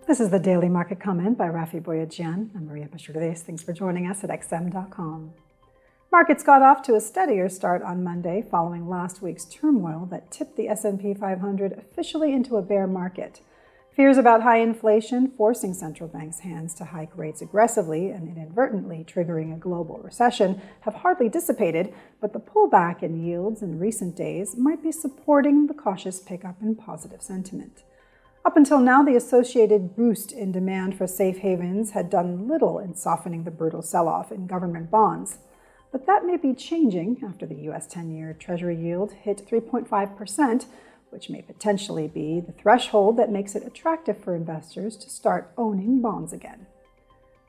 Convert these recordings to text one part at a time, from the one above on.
This is the Daily Market Comment by Rafi Boyadjian. I'm Maria Pachurdes. Thanks for joining us at XM.com. Markets got off to a steadier start on Monday following last week's turmoil that tipped the S&P 500 officially into a bear market. Fears about high inflation forcing central banks' hands to hike rates aggressively and inadvertently triggering a global recession have hardly dissipated, but the pullback in yields in recent days might be supporting the cautious pickup in positive sentiment. Up until now, the associated boost in demand for safe havens had done little in softening the brutal sell-off in government bonds. But that may be changing after the U.S. 10-year Treasury yield hit 3.5%, which may potentially be the threshold that makes it attractive for investors to start owning bonds again.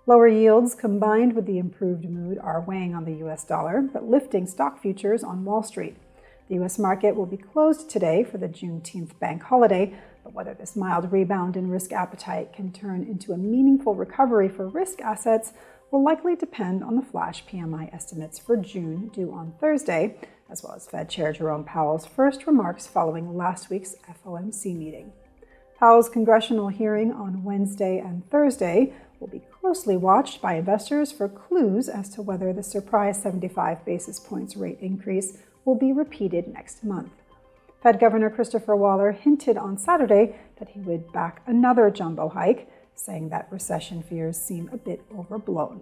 Lower yields combined with the improved mood are weighing on the U.S. dollar, but lifting stock futures on Wall Street. The U.S. market will be closed today for the Juneteenth bank holiday, but whether this mild rebound in risk appetite can turn into a meaningful recovery for risk assets will likely depend on the flash PMI estimates for June due on Thursday, as well as Fed Chair Jerome Powell's first remarks following last week's FOMC meeting. Powell's congressional hearing on Wednesday and Thursday will be closely watched by investors for clues as to whether the surprise 75 basis points rate increase will be repeated next month. Fed Governor Christopher Waller hinted on Saturday that he would back another jumbo hike, saying that recession fears seem a bit overblown.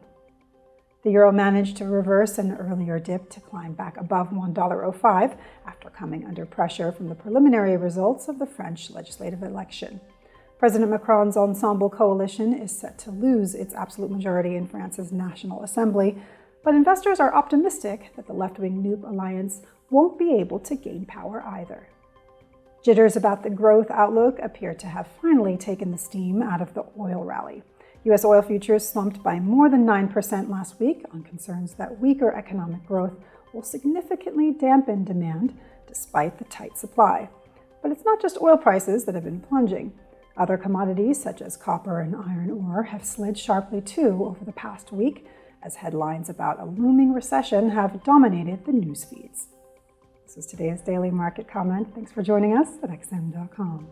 The euro managed to reverse an earlier dip to climb back above $1.05 after coming under pressure from the preliminary results of the French legislative election. President Macron's Ensemble coalition is set to lose its absolute majority in France's National Assembly, but investors are optimistic that the left-wing NUP alliance won't be able to gain power either. Jitters about the growth outlook appear to have finally taken the steam out of the oil rally. U.S. oil futures slumped by more than 9% last week on concerns that weaker economic growth will significantly dampen demand despite the tight supply. But it's not just oil prices that have been plunging. Other commodities, such as copper and iron ore, have slid sharply too over the past week, as headlines about a looming recession have dominated the news feeds. This is today's Daily Market Comment. Thanks for joining us at XM.com.